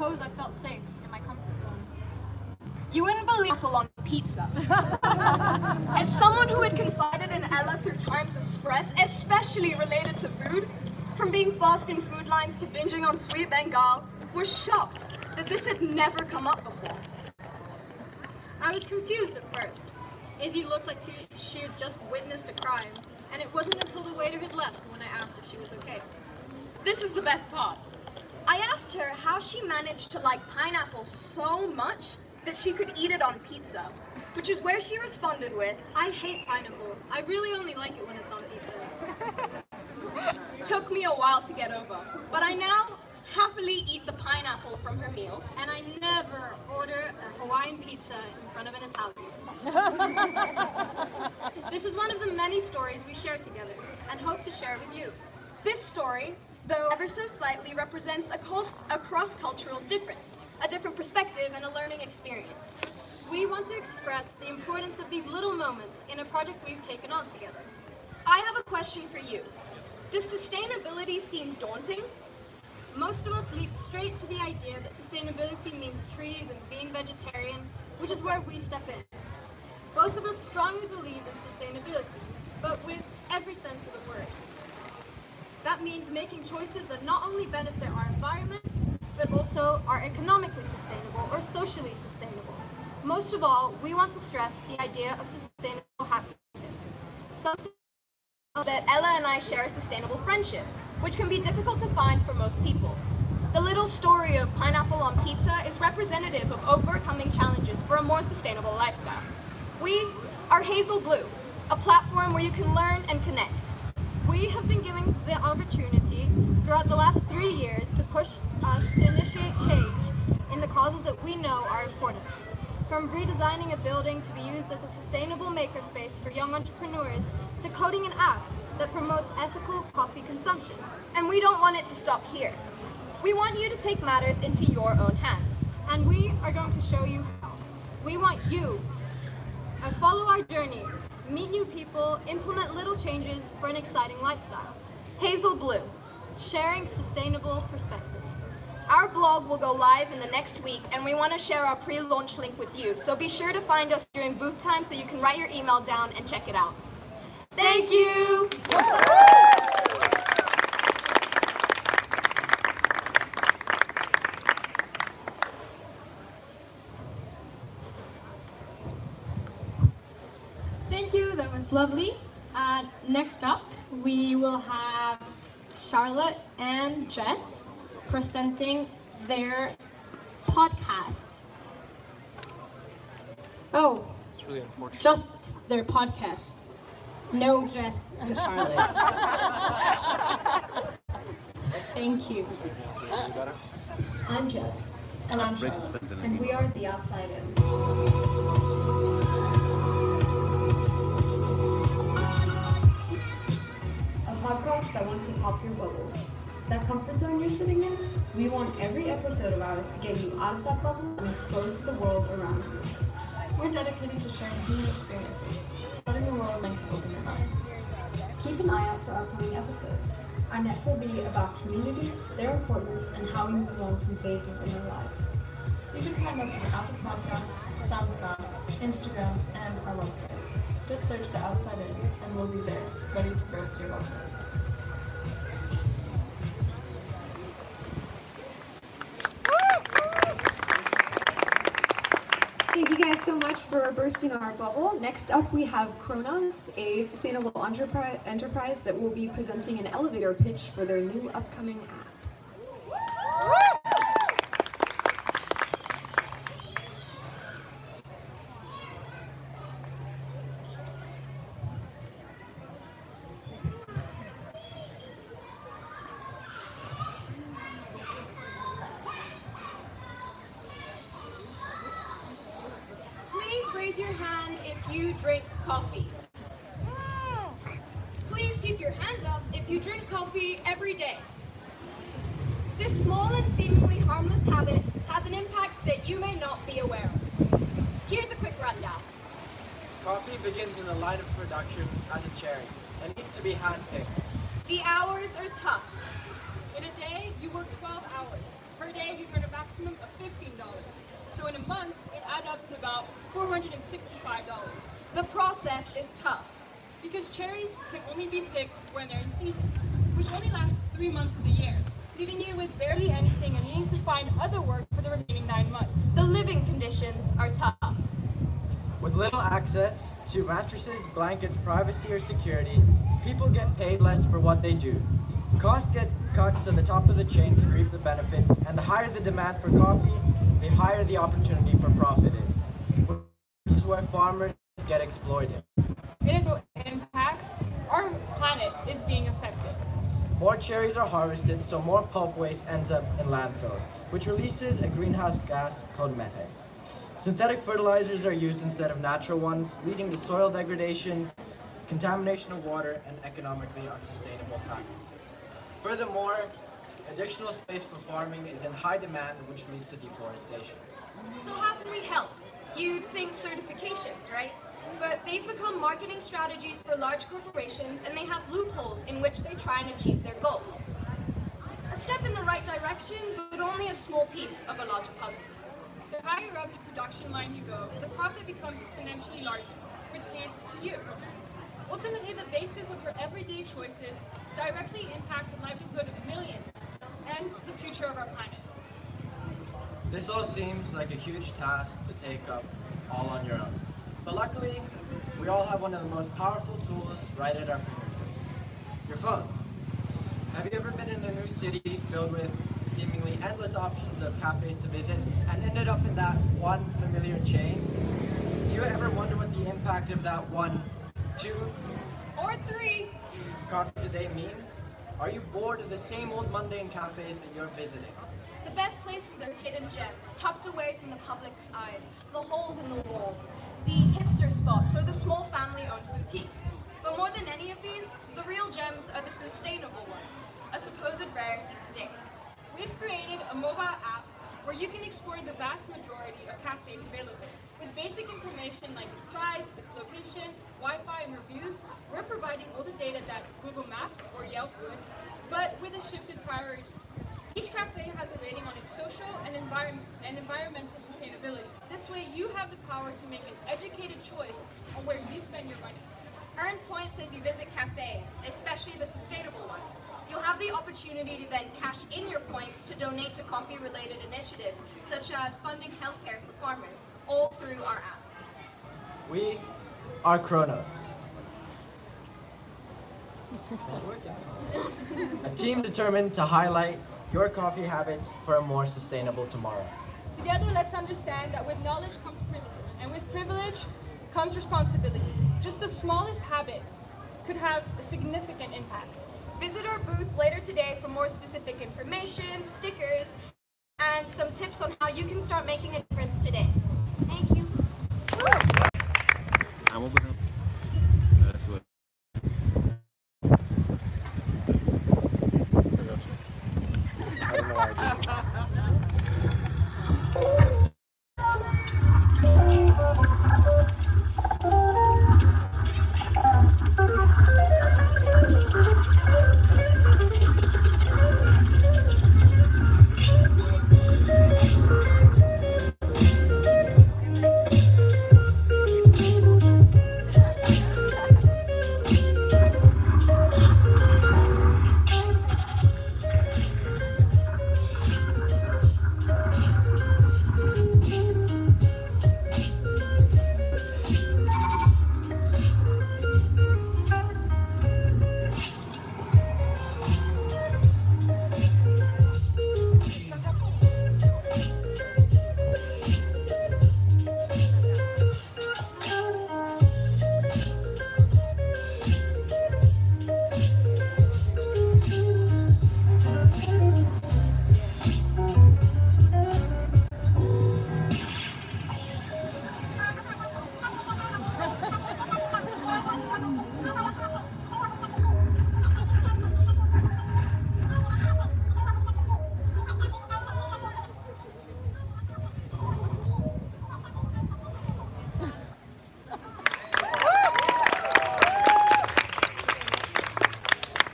suppose I felt safe in my comfort zone. You wouldn't believe apple on pizza. As someone who had confided in Ella through times of stress, especially related to food, from being fast in food lines to binging on sweet Bengal, was shocked that this had never come up before. I was confused at first. Izzy looked like she had just witnessed a crime, and it wasn't until the waiter had left when I asked if she was okay. This is the best part. I asked her how she managed to like pineapple so much that she could eat it on pizza, which is where she responded with, I hate pineapple. I really only like it when it's on pizza. took me a while to get over, but I now happily eat the pineapple from her meals. And I never order a Hawaiian pizza in front of an Italian. This is one of the many stories we share together and hope to share with you. This story, though ever so slightly, represents a cross-cultural difference, a different perspective and a learning experience. We want to express the importance of these little moments in a project we've taken on together. I have a question for you. Does sustainability seem daunting? Most of us leap straight to the idea that sustainability means trees and being vegetarian, which is where we step in. Both of us strongly believe in sustainability, but with every sense of the word. That means making choices that not only benefit our environment, but also are economically sustainable or socially sustainable. Most of all, we want to stress the idea of sustainable happiness, something that Ella and I share a sustainable friendship, which can be difficult to find for most people. The little story of pineapple on pizza is representative of overcoming challenges for a more sustainable lifestyle. We are Hazel Blue, a platform where you can learn and connect. We have been given the opportunity throughout the last 3 years to push us to initiate change in the causes that we know are important. From redesigning a building to be used as a sustainable makerspace for young entrepreneurs, to coding an app that promotes ethical coffee consumption. And we don't want it to stop here. We want you to take matters into your own hands. And we are going to show you how. We want you to follow our journey, meet new people, implement little changes for an exciting lifestyle. Hazel Blue, sharing sustainable perspectives. Our blog will go live in the next week, and we want to share our pre-launch link with you. So be sure to find us during booth time so you can write your email down and check it out. Thank you! Thank you, that was lovely. Next up, we will have Charlotte and Jess presenting their podcast. Oh, It's really unfortunate. just their podcast. No Jess and Charlotte. Thank you. I'm Jess. And I'm Charlotte. And we are The Outside In. A podcast that wants to pop your bubbles. That comfort zone you're sitting in, we want every episode of ours to get you out of that bubble and exposed to the world around you. We're dedicated to sharing human experiences, letting the world learn to open their minds. Keep an eye out for upcoming episodes. Our next will be about communities, their importance, and how we move on from phases in our lives. You can find us on Apple Podcasts, SoundCloud, Instagram, and our website. Just search The Outside In, and we'll be there, ready to burst your bubble. Thank you guys so much for bursting our bubble. Next up, we have Kronos, a sustainable enterprise that will be presenting an elevator pitch for their new upcoming app. Please raise your hand if you drink coffee. Please keep your hand up if you drink coffee every day. This small and seemingly harmless habit has an impact that you may not be aware of. Here's a quick rundown. Coffee begins in the line of production as a cherry and needs to be hand-picked. The hours are tough. In a day, you work 12 hours. Per day, you earn a maximum of $15. So in a month, it added up to about $465. The process is tough. Because cherries can only be picked when they're in season, which only lasts 3 months of the year, leaving you with barely anything and needing to find other work for the remaining 9 months. The living conditions are tough. With little access to mattresses, blankets, privacy, or security, people get paid less for what they do. Costs get cut so the top of the chain can reap the benefits, and the higher the demand for coffee, the higher the opportunity for profit is, which is where farmers get exploited. And it impacts our planet is being affected. More cherries are harvested, so more pulp waste ends up in landfills, which releases a greenhouse gas called methane. Synthetic fertilizers are used instead of natural ones, leading to soil degradation, contamination of water, and economically unsustainable practices. Furthermore, additional space for farming is in high demand, which leads to deforestation. So how can we help? You'd think certifications, right? But they've become marketing strategies for large corporations, and they have loopholes in which they try and achieve their goals. A step in the right direction, but only a small piece of a larger puzzle. The higher up the production line you go, the profit becomes exponentially larger, which leads to you. Ultimately, the basis of your everyday choices directly impacts the livelihood of millions and the future of our planet. This all seems like a huge task to take up all on your own. But luckily, we all have one of the most powerful tools right at our fingertips, your phone. Have you ever been in a new city filled with seemingly endless options of cafes to visit and ended up in that one familiar chain? Do you ever wonder what the impact of that 1, 2, Or 3. coffees a day mean? Are you bored of the same old mundane cafes that you're visiting? The best places are hidden gems, tucked away from the public's eyes, the holes in the walls, the hipster spots, or the small family-owned boutique. But more than any of these, the real gems are the sustainable ones, a supposed rarity today. We've created a mobile app where you can explore the vast majority of cafes available. With basic information like its size, its location, Wi-Fi, and reviews, we're providing all the data that Google Maps or Yelp would, but with a shifted priority. Each cafe has a rating on its social and environmental sustainability. This way, you have the power to make an educated choice on where you spend your money. Earn points as you visit cafes, especially the sustainable ones. You'll have the opportunity to then cash in your points to donate to coffee-related initiatives, such as funding healthcare for farmers, all through our app. We are Kronos. A team determined to highlight your coffee habits for a more sustainable tomorrow. Together, let's understand that with knowledge comes privilege, and with privilege comes responsibility. Just the smallest habit could have a significant impact. Visit our booth later today for more specific information, stickers, and some tips on how you can start making a difference today. Thank you.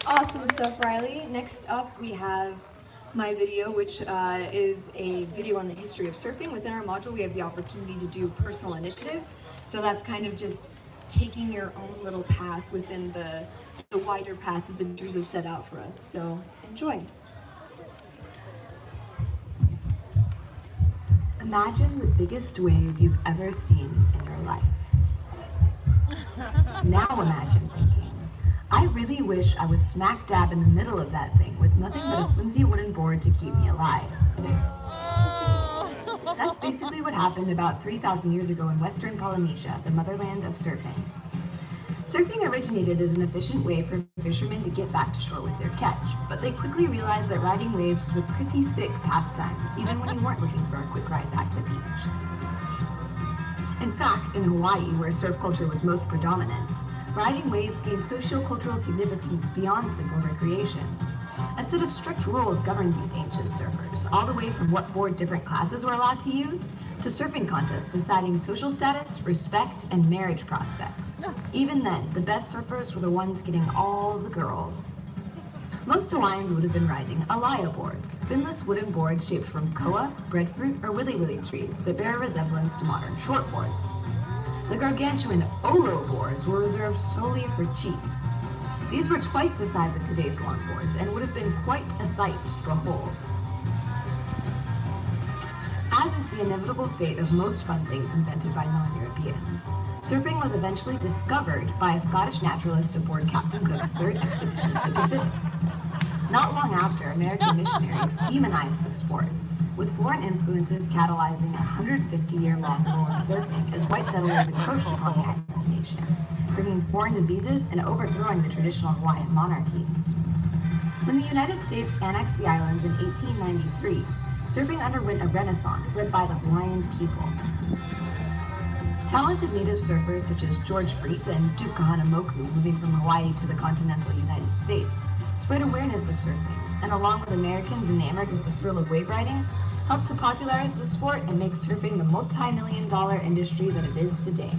Awesome stuff, Riley. Next up, we have my video, which is a video on the history of surfing. Within our module, we have the opportunity to do personal initiatives. So that's kind of just taking your own little path within the wider path that the teachers have set out for us. So enjoy. Imagine the biggest wave you've ever seen in your life. Now imagine thinking, I really wish I was smack dab in the middle of that thing with nothing but a flimsy wooden board to keep me alive. That's basically what happened about 3,000 years ago in Western Polynesia, the motherland of surfing. Surfing originated as an efficient way for fishermen to get back to shore with their catch, but they quickly realized that riding waves was a pretty sick pastime, even when you weren't looking for a quick ride back to the beach. In fact, in Hawaii, where surf culture was most predominant, riding waves gained socio-cultural significance beyond simple recreation. A set of strict rules governed these ancient surfers, all the way from what board different classes were allowed to use, to surfing contests deciding social status, respect, and marriage prospects. Even then, the best surfers were the ones getting all the girls. Most Hawaiians would have been riding alaya boards, finless wooden boards shaped from koa, breadfruit, or willy-willy trees that bear a resemblance to modern shortboards. The gargantuan olo boards were reserved solely for chiefs. These were twice the size of today's longboards and would have been quite a sight to behold. As is the inevitable fate of most fun things invented by non-Europeans, surfing was eventually discovered by a Scottish naturalist aboard Captain Cook's third expedition to the Pacific. Not long after, American missionaries demonized the sport, with foreign influences catalyzing a 150-year-long war on surfing as white settlers encroached upon the island nation, bringing foreign diseases and overthrowing the traditional Hawaiian monarchy. When the United States annexed the islands in 1893, surfing underwent a renaissance led by the Hawaiian people. Talented native surfers such as George Freeth and Duke Kahanamoku, moving from Hawaii to the continental United States, spread awareness of surfing, and along with Americans enamored with the thrill of wave riding, helped to popularize the sport and make surfing the multi-million-dollar industry that it is today.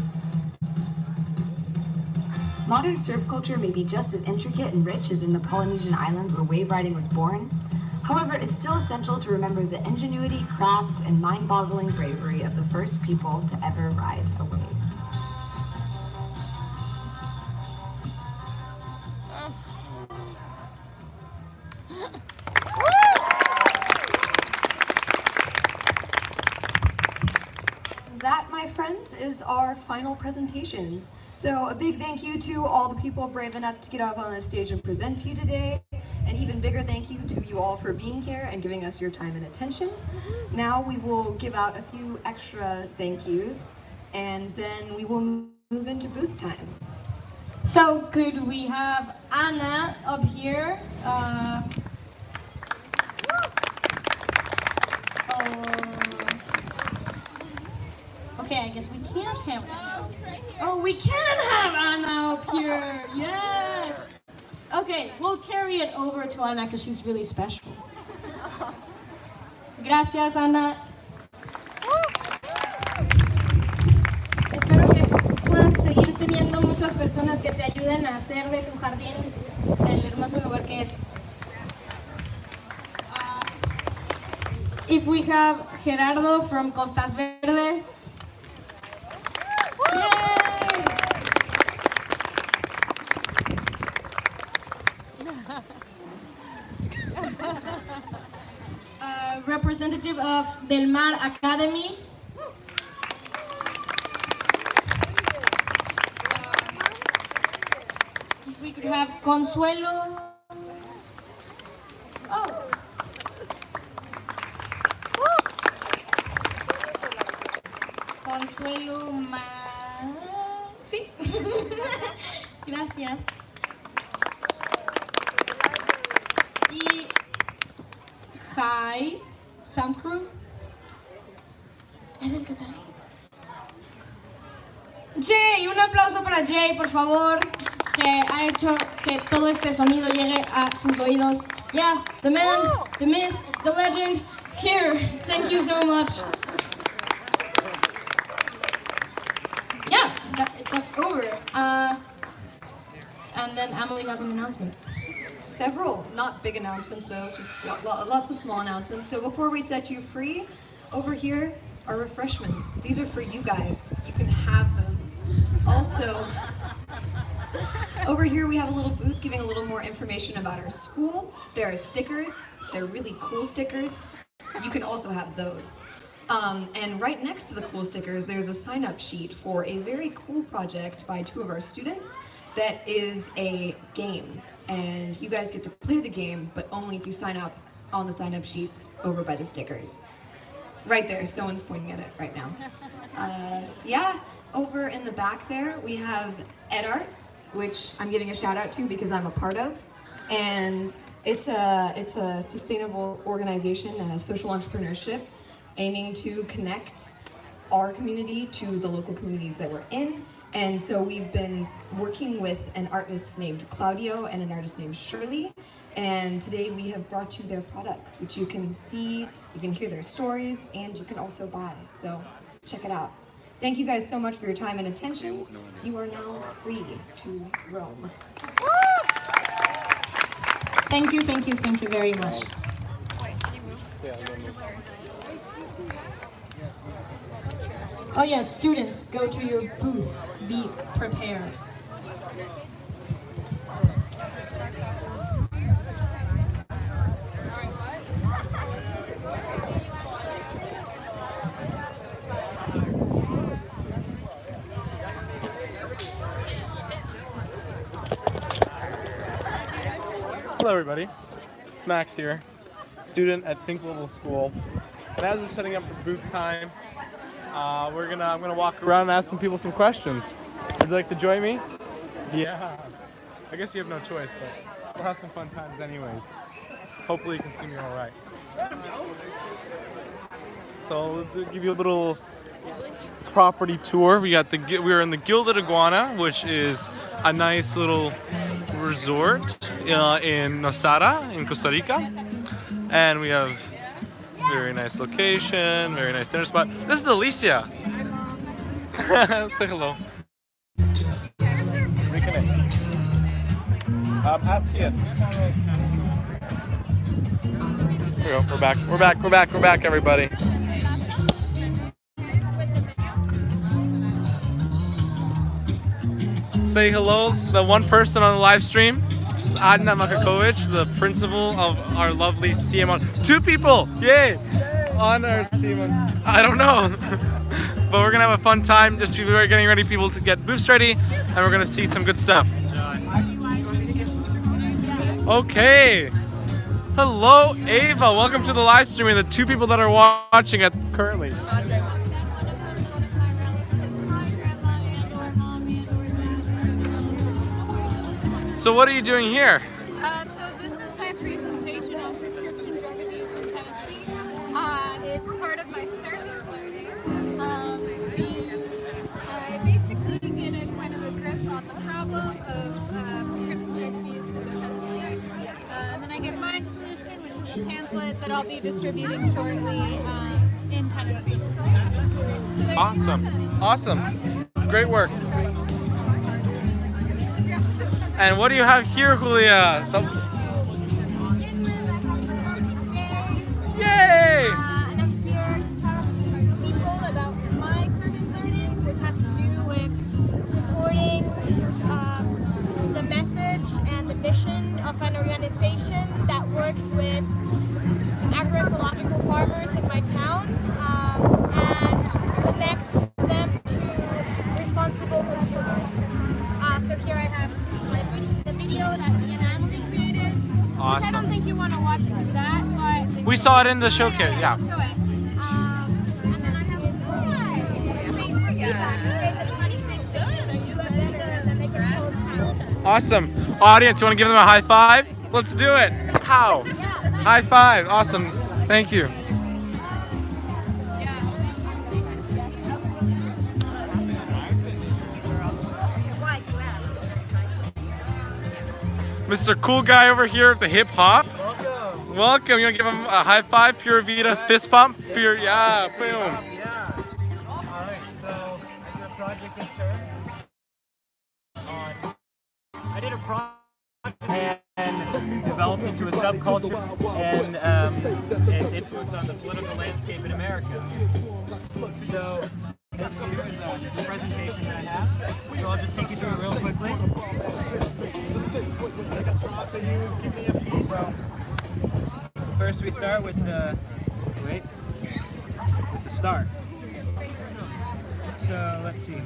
Modern surf culture may be just as intricate and rich as in the Polynesian islands where wave riding was born. However, it's still essential to remember the ingenuity, craft, and mind-boggling bravery of the first people to ever ride a wave. That, my friends, is our final presentation. So a big thank you to all the people brave enough to get up on the stage and present to you today. An even bigger thank you to you all for being here and giving us your time and attention. Now we will give out a few extra thank yous, and then we will move into booth time. So could we have Anna up here? Okay, I guess we can't have Anna. Oh, we can have Anna up here. Yes. Okay, we'll carry it over to Ana because she's really special. Gracias, Ana. Espero que puedas seguir teniendo muchas personas que te ayuden a hacer de tu jardín el hermoso lugar que es. If we have Gerardo from Costas Verdes. Yay! Representative of Del Mar Academy. We could have Consuelo. Oh. Consuelo Sí. Gracias. Y Hi, Sound Crew. Es el que está ahí. Jay, un aplauso para Jay, por favor, que ha hecho que todo este sonido llegue a sus oídos. Yeah, the man, the myth, the legend, here. Thank you so much. Yeah, that's over. And then Emily has an announcement. several, not big announcements though, just lots of small announcements. So before we set you free, over here are refreshments. These are for you guys. You can have them. Also, over here we have a little booth giving a little more information about our school. There are stickers. They're really cool stickers. You can also have those. And right next to the cool stickers, there's a sign-up sheet for a very cool project by 2 of our students that is a game. And you guys get to play the game, but only if you sign up on the sign-up sheet over by the stickers. Right there, someone's pointing at it right now. Yeah, over in the back there, we have EdArt, which I'm giving a shout out to because I'm a part of. And it's a sustainable organization, a social entrepreneurship, aiming to connect our community to the local communities that we're in. And so we've been working with an artist named Claudio and an artist named Shirley. And today we have brought you their products, which you can see, you can hear their stories, and you can also buy. So check it out. Thank you guys so much for your time and attention. You are now free to roam. Thank you very much. Oh yes, students, go to your booths. Be prepared. Hello everybody, it's Max here, student at Think Global School. And as we're setting up for booth time, I'm gonna walk around and ask some people some questions. Would you like to join me? Yeah. I guess you have no choice, but we'll have some fun times anyways. Hopefully you can see me all right. So we'll give you a little property tour. We're in the Gilded Iguana, which is a nice little resort in Nosara in Costa Rica, and we have very nice location, very nice dinner spot. This is Alicia. Say hello. Reconnect. Ask Ian. There we go. We're back, everybody. Say hello to the one person on the live stream. This is Adna Makakovic, the principal of our lovely CMO. 2 people! Yay! On our CMO. I don't know. But we're gonna have a fun time. Just we're getting ready people to get booths ready, and we're gonna see some good stuff. Okay. Hello, Ava. Welcome to the live stream and the 2 people that are watching it currently. So what are you doing here? So this is my presentation on prescription drug abuse in Tennessee. It's part of my service learning. I basically get a kind of a grip on the problem of prescription drug abuse in Tennessee. And then I get my solution, which is a pamphlet that I'll be distributing shortly in Tennessee. So Awesome. Great work. And what do you have here, Julia? Yay! And I'm here to talk to people about my service learning, which has to do with supporting the message and the mission of an organization that works with agroecological farmers in my town and connects them to responsible consumers. So here I have the video that me and Emily created. Awesome. I don't think you want to watch through that, but We saw it in the showcase, yeah. Show it. And then I have a space for feedback. If there's any funny things that you do that make it so proud. Awesome. Audience, you want to give them a high five? Let's do it. How? High five. Awesome. Thank you. Mr. Cool Guy over here with the hip hop. Welcome. You want to give him a high five? Pure Vita's fist pump. Pure, yeah, boom. Yeah. All right. So the project is turned on. I did a project and developed into a subculture and its influence on the political landscape in America. So this here is a presentation that I have, so I'll just take you through it real quickly. So first we start with the start. So let's see.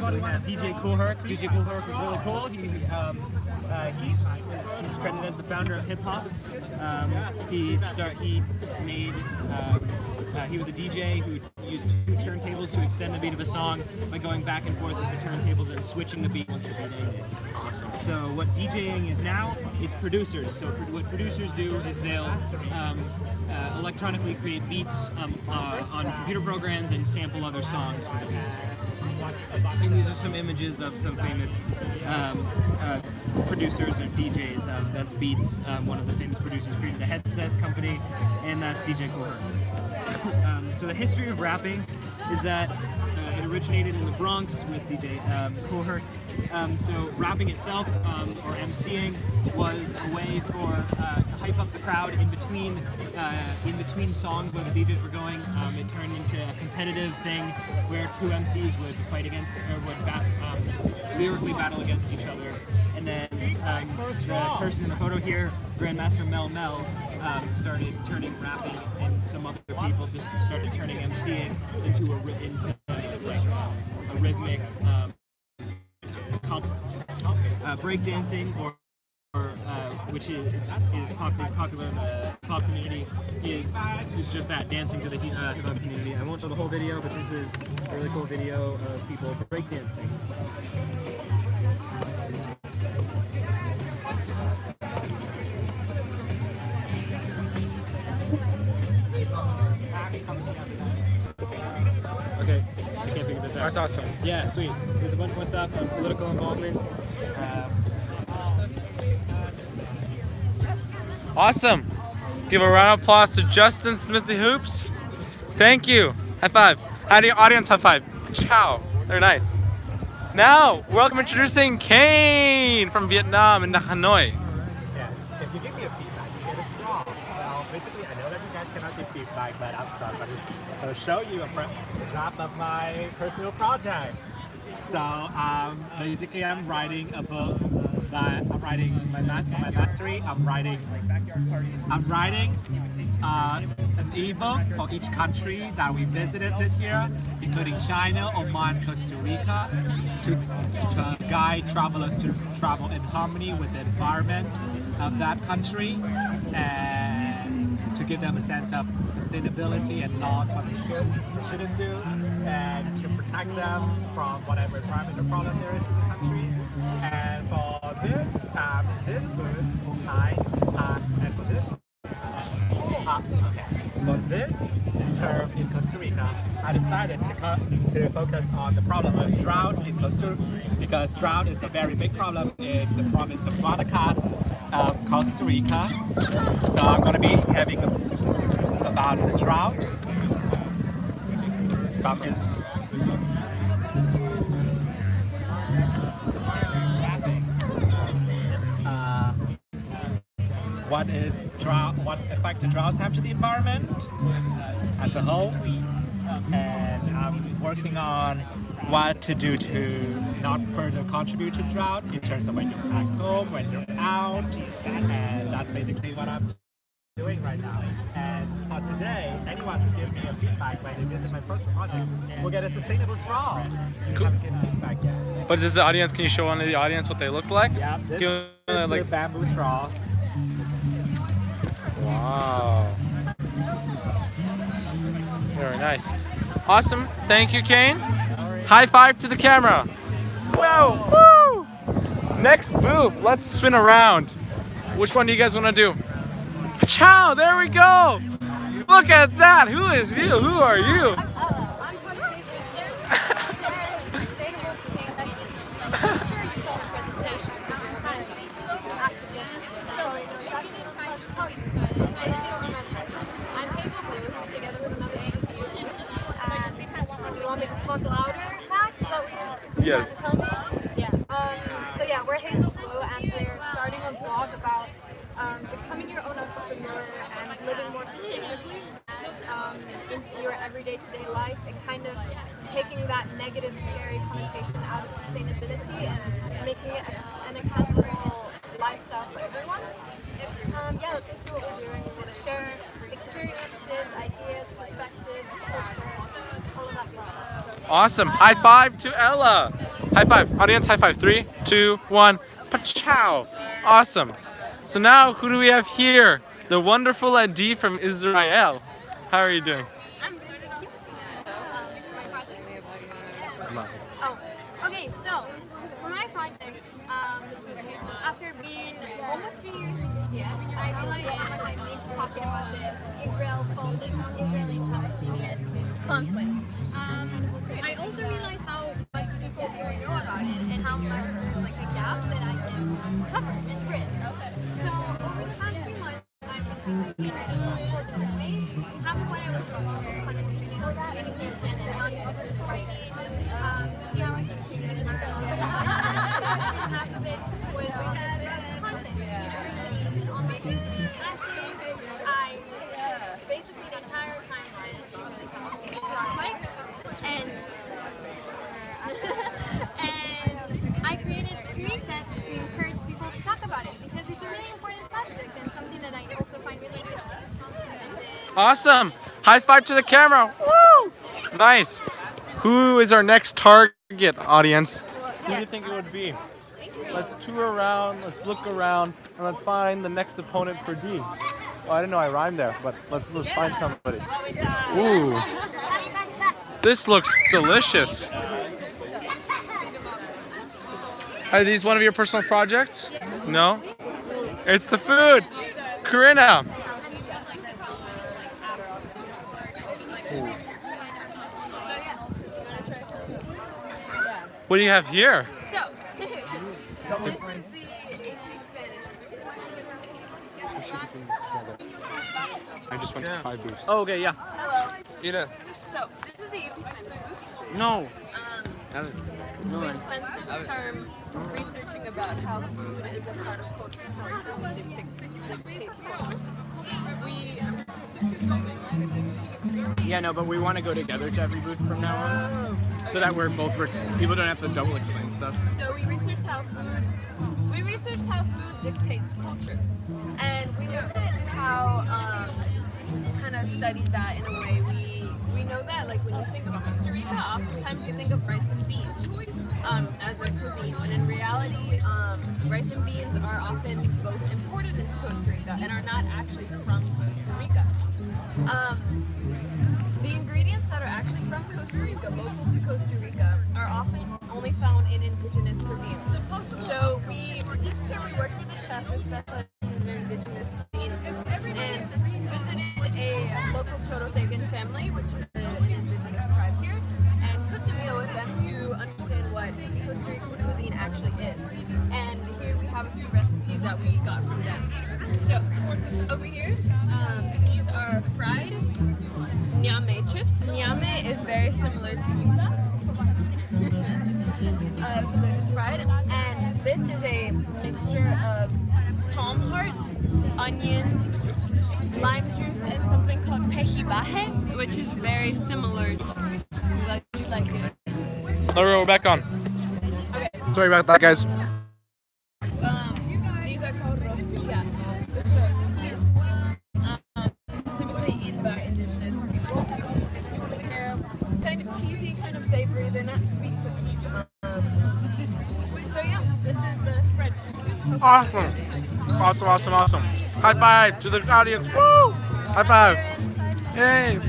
So we have DJ Kool Herc. DJ Kool Herc is really cool. He's credited as the founder of hip hop. He was a DJ who used 2 turntables to extend the beat of a song by going back and forth with the turntables and switching the beat once the beat ended. Awesome. So what DJing is now, it's producers. So what producers do is they'll electronically create beats on computer programs and sample other songs for the beats. And these are some images of some famous producers or DJs. That's Beats, one of the famous producers, created a headset company, and that's DJ Kool Herc. So the history of rapping is that it originated in the Bronx with DJ Kool Herc. So rapping itself, or MCing, was a way to hype up the crowd in between songs where the DJs were going. It turned into a competitive thing where 2 MCs would fight against, or would lyrically battle against each other. And then the person in the photo here, Grandmaster Mel Mel, started turning rapping, and some other people just started turning MCing into a rhythmic breakdancing, or which is popular in the pop community, is just that, dancing to the hip hop community. I won't show the whole video, but this is a really cool video of people breakdancing. Okay, I can't figure this out. That's awesome. Yeah, sweet. There's a bunch more stuff on political involvement. Awesome. Give a round of applause to Justin Smithy Hoops. Thank you. High five. Audience high five. Ciao. They're nice. Now, welcome introducing Kane from Vietnam in Hanoi. Yes, if you give me a feedback, you get a straw. Well, basically, I know that you guys cannot give feedback, but I'm sorry, I'm just going to show you a draft of my personal projects. So, basically, I'm writing a book. I'm writing my mastery. I'm writing an ebook for each country that we visited this year, including China, Oman, Costa Rica, to guide travelers to travel in harmony with the environment of that country, and to give them a sense of sustainability and laws what they should or shouldn't do, and to protect them from whatever environmental problem there is in the country. And for this time, this booth, and for this, for this term in Costa Rica, I decided to focus on the problem of drought in Costa Rica, because drought is a very big problem in the province of Guanacaste of Costa Rica. So I'm going to be having about the drought, what is drought, what effect the droughts have to the environment as a whole, and I'm working on what to do to not further contribute to drought in terms of when you're at home, when you're out, and that's basically what I'm doing right now. And for today, anyone who gives me a feedback when they visit my first project will get a sustainable straw. You haven't given feedback yet. But does the audience, can you show one of the audience what they look like? Yeah, this is the bamboo straw. Wow. Very nice. Awesome. Thank you, Kane. High five to the camera. Whoa! Woo! Next booth. Let's spin around. Which one do you guys want to do? Ciao! There we go. Look at that. Who is you? Who are you? Talk louder, Max? Is that what you're Yes. trying to tell me? Yeah. So yeah, we're Hazel Blue, and we're starting a vlog about becoming your own entrepreneur and living more sustainably in your everyday to-day life, and kind of taking that negative, scary connotation out of sustainability and making it an accessible lifestyle for everyone. Yeah, that's basically what we're doing. We're going to share experiences, ideas, perspectives, culture, all of that good stuff. Awesome. High five to Ella. High five. Audience, high five. 3, 2, 1. Pachow. Awesome. So now, who do we have here? The wonderful Adi from Israel. How are you doing? I'm good. My project. Come on. Oh, okay. So for my project, after being almost 2 years in India, I realized how much I miss talking about the Israeli-Palestinian conflict. I also realized how much people don't know about it and how much there's like a gap that I can cover and bridge. So over the past 2 months, I've been researching in multiple different ways. Half of what I was concentrating on communication and non-fiction writing, see how I can create it into and half of it was content, universities, and online textbooks and essays. I basically the entire timeline and she really come up with a project, and I created 3 tests to encourage people to talk about it because it's a really important subject and something that I also find really interesting. Awesome. High five to the camera. Woo! Nice. Who is our next target, audience? Who do you think it would be? Let's tour around, let's look around, and let's find the next opponent for D. Oh, I didn't know I rhymed there, but let's find somebody. Ooh. This looks delicious. Are these one of your personal projects? No? It's the food. Corinna. What do you have here? So, this is the AP Spanish. I just went to 5 booths. Oh, okay, yeah. Hello. Eat it. So, this is the AP Spanish booth. No. We've spent this term researching about how food is a part of culture and how it dictates culture. Yeah, no, but we want to go together to every booth from now on, so that we're both people don't have to double explain stuff. So we researched how food dictates culture, and we looked at how kind of studied that in a way. We know that like when you think of Costa Rica, oftentimes you think of rice and beans as a cuisine, when in reality, rice and beans are often both imported into Costa Rica and are not actually from Costa Rica. The ingredients that are actually from Costa Rica, local to Costa Rica, are often only found in indigenous cuisines. So this year we worked with a chef who specializes in indigenous cuisine and visited a local Chorotegan family, which is the indigenous tribe here, and cooked a meal with them to understand what Costa Rican cuisine actually is. And here we have a few recipes that we got from them. So over here, these are fried nyame chips. Nyame is very similar to yuca. So they're just fried. And this is a mixture of palm hearts, onions, lime juice, and something called pejibaje, which is very similar to like it. Alright, we're back on. Okay. Sorry about that, guys. These are called rosquillas. So typically eaten by indigenous people. They're kind of cheesy, kind of savory. They're not sweet cookies. So yeah, this is the spread. Awesome. Awesome, awesome, awesome. High five to the audience. Woo! High five. Yay.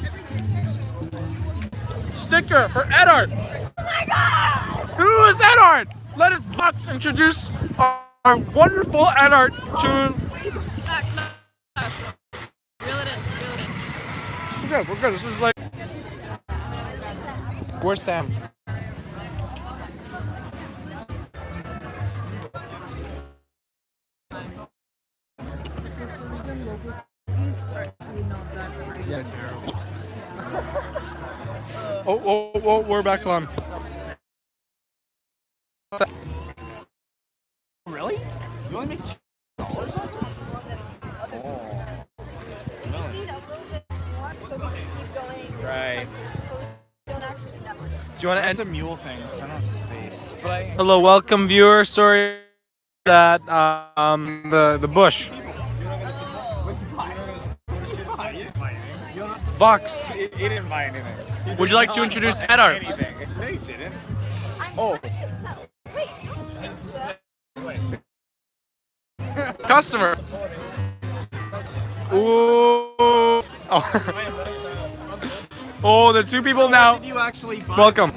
Sticker for Edard. Oh my God! Who is Edard? Let us Bucks introduce our wonderful Edard to... Reel it in. We're good. This is like... Where's Sam? Yeah, terrible. Oh, we're back on. Really? You only make $2 off of it? Right. So we don't actually that much. Do you want to It's a mule thing, so I don't have space. But I Hello, welcome viewer. Sorry that the bush. Vox. He didn't buy anything. Would you like to introduce Edart? Anything. No, he didn't. Oh. Customer. Ooh. Oh. Oh, the two people now. What did you actually buy? Welcome.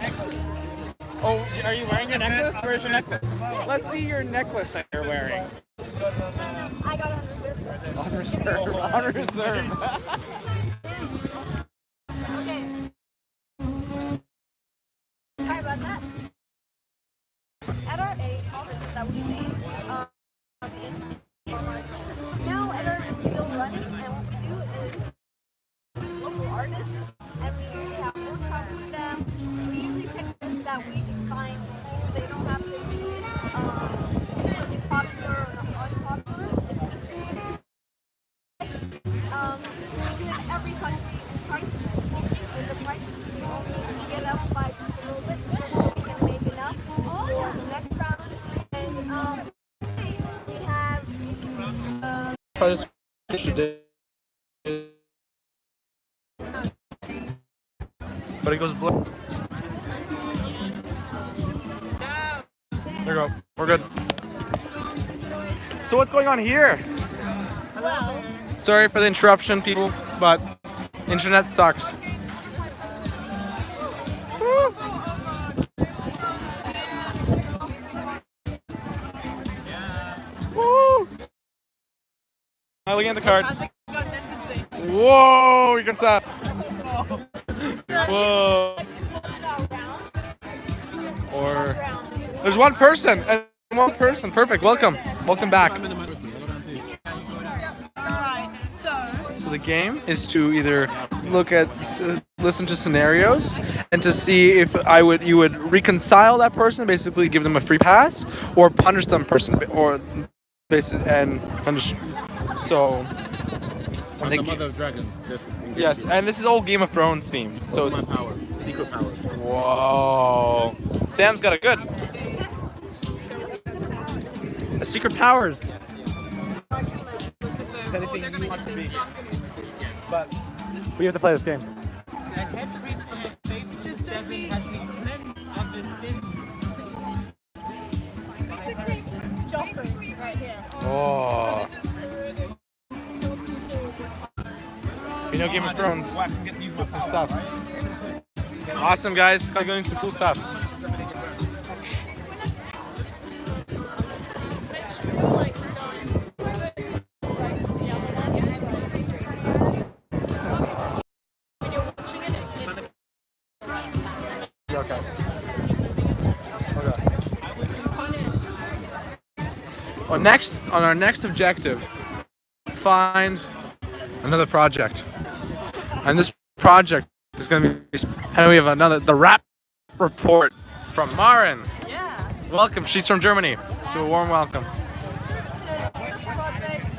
Oh, are you wearing a necklace? Where's your necklace? Let's see your necklace that you're wearing. I got it on reserve. On reserve. On reserve. Okay. Sorry about that. At our age, all this that we made, now at our still running, and what we do is local artists, and we usually have workshops with them. We usually pick artists that we just find cool. They don't have to be really popular or unpopular. It's just in every country, the prices we only get up by just a little bit just so we can make enough for the next round. And we have Try to switch it. But it goes blue. There you go. We're good. So what's going on here? well, Sorry for the interruption, people, but internet sucks. Woo. Woo. Now looking at the card. Whoa, you can stop. Whoa. Or there's one person. One person. Perfect. Welcome. Welcome back. So the game is to either look at, listen to scenarios, and to see if you would reconcile that person, basically give them a free pass, or punish them or basically and punish. So. I'm the Mother of Dragons. Yes, and this is all Game of Thrones themed. So it's powers, secret powers. Whoa. Sam's got a good. Secret powers. Is anything you want to be? But we have to play this game. Oh. You know Game of Thrones. With some stuff. Awesome, guys. Got going some cool stuff. Okay. On our next objective, find another project. And this project is going to be, and we have the rap report from Maren. yeah. Welcome, she's from Germany. Do a warm welcome. This project,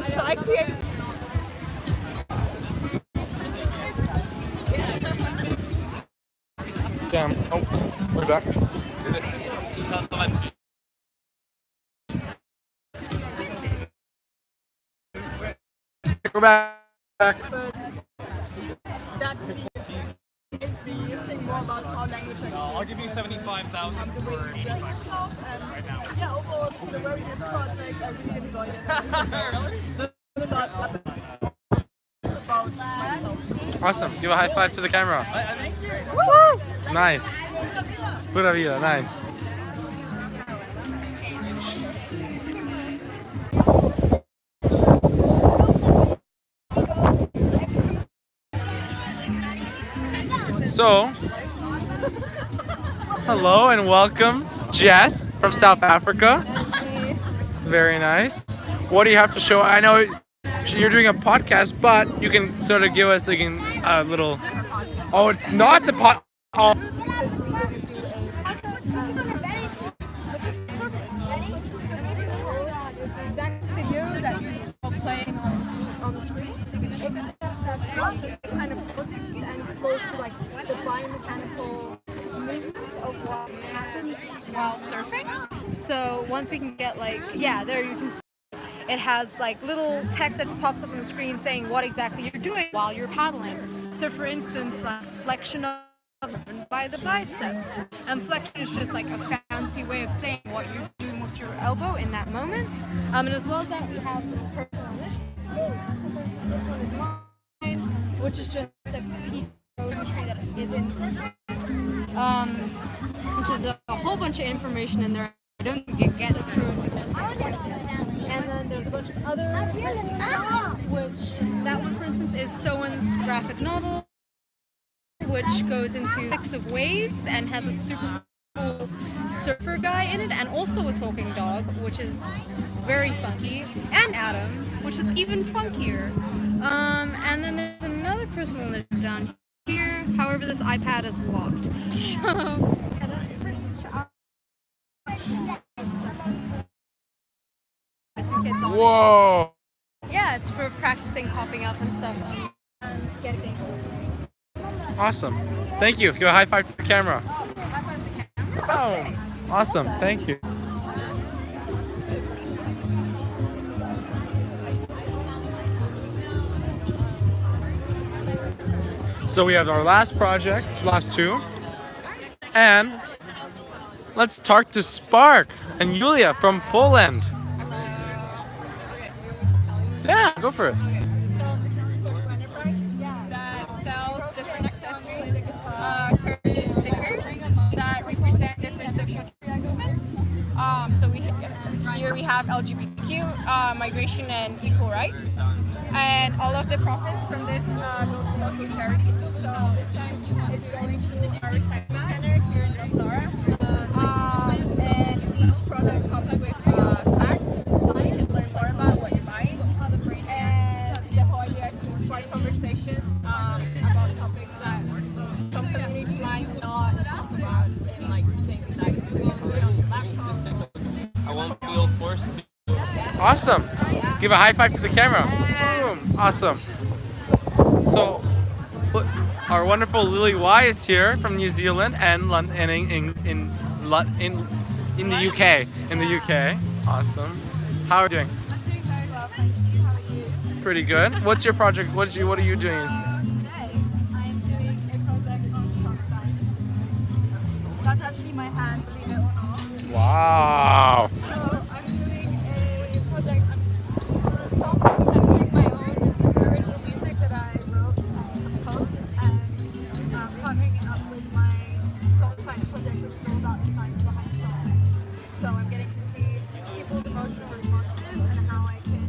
so I created. Sam, we're back. We're back. I'll give you 75,000 for 85 right now. Yeah, overall, it's a very good project. I really enjoyed it. Awesome. Give a high five to the camera. Woo! Nice. Pura vida. Nice. So, hello and welcome, Jess from South Africa. Very nice. What do you have to show? I know you're doing a podcast, but you can sort of give us like a little. Oh, it's not the pot. Oh. while surfing. So once we can get like, yeah, there you can see it has like little text that pops up on the screen saying what exactly you're doing while you're paddling. So for instance, like flexion of by the biceps. And flexion is just like a fancy way of saying what you're doing with your elbow in that moment. And as well as that, we have the personal initiatives. So for instance, this one is mine, which is just a piece of poetry that is in which is a whole bunch of information in there. I don't think you get through it. And then there's a bunch of other stuff, which that one, for instance, is Sowen's graphic novel, which goes into 6 of waves and has a super cool surfer guy in it, and also a talking dog, which is very funky, and Adam, which is even funkier. And then there's another personal initiative down here. However, this iPad is locked. So yeah, that's pretty much some kids on. Whoa! Yeah, it's for practicing popping up and stuff and getting. Awesome. Thank you. Give a high five to the camera. High five to the camera. Oh, awesome. Thank you. So we have our last project, last two, and let's talk to Spark and Julia from Poland. Yeah, go for it. So this is a social enterprise that sells different accessories, currently stickers that represent different social justice movements. So here we have LGBTQ, migration and equal rights, and all of the profits from this go to local charities. So this time it's going to our recycling center here in Rosara, and each product comes with facts, so you can learn more about what you're buying. And the whole idea is to spark conversations about topics that some communities might not talk about, and like things like laptops. I won't feel forced to. Awesome. Give a high five to the camera. Boom. Awesome. So, our wonderful Lily Y is here from New Zealand and in the UK. In the UK. Awesome. How are you doing? I'm doing very well, thank you. How are you? Pretty good. What's your project? What are you doing? Today, I'm doing a project on sun science. That's actually my hand, believe it or not. Wow. So I'm doing a project. I'm testing my own original music that I wrote and composed, and partnering it up with my soul science project, which is all about the science behind songs. So I'm getting to see people's emotional responses and how I can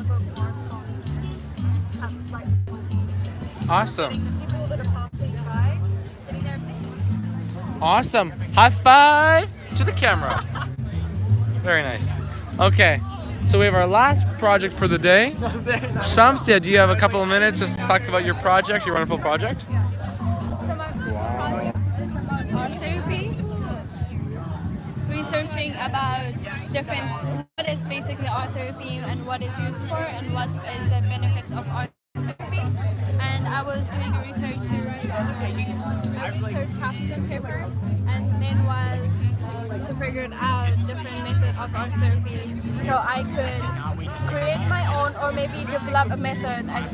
evoke more response and have like Awesome. getting the people that are passing by, getting their opinions. Awesome. High five to the camera. Very nice. Okay. So we have our last project for the day. Shamsia, do you have a couple of minutes just to talk about your project, your wonderful project? So my project is about art therapy, researching about different, what is basically art therapy and what it's used for and what is the benefits of art therapy. And I was doing a research capstone paper, and meanwhile to figure out different method of art therapy, so I could create my own or maybe develop a method. I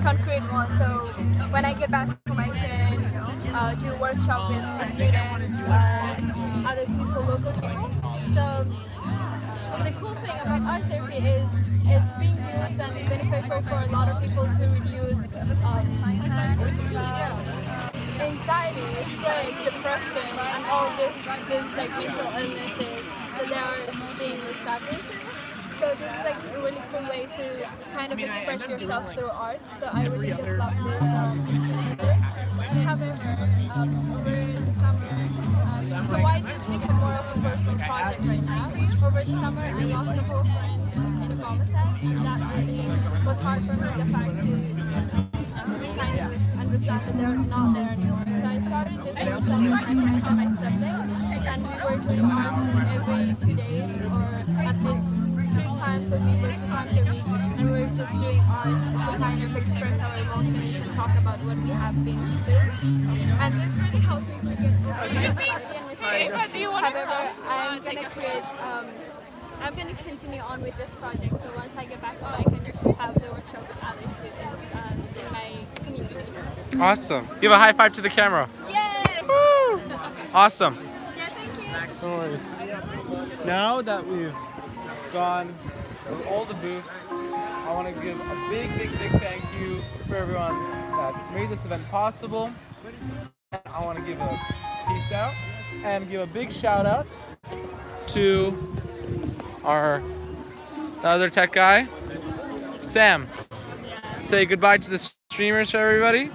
can't create one, so when I get back home I can do workshop with the students, other people, local people. So the cool thing about art therapy is it's being used and beneficial for a lot of people to reduce anxiety, like depression, and all this like mental illnesses that they are being struggling through. So this is like a really cool way to kind of express yourself through art. So I really just love this opportunity. However, over the summer, so why this became more of a personal project right now? Over summer, I lost a whole friend in homicide, and that really was hard for me, the fact to kind of understand that they're not there anymore. So I started this workshop with my friends and my siblings, and we were doing art every 2 days, or at least 3 times a week or 2 times a week, and we were just doing art to kind of express our emotions and talk about what we have been through. And this really helped me to get over anxiety and But do you want However, I'm gonna create. I'm gonna continue on with this project. So once I get back home, I can have the workshop with other students in my community. Awesome. Give a high five to the camera. Yes. Woo! Awesome. Yeah, thank you. No worries. Now that we've gone through all the booths, I want to give a big thank you for everyone that made this event possible. I want to give a peace out and give a big shout out to the other tech guy, Sam. Say goodbye to the streamers for everybody.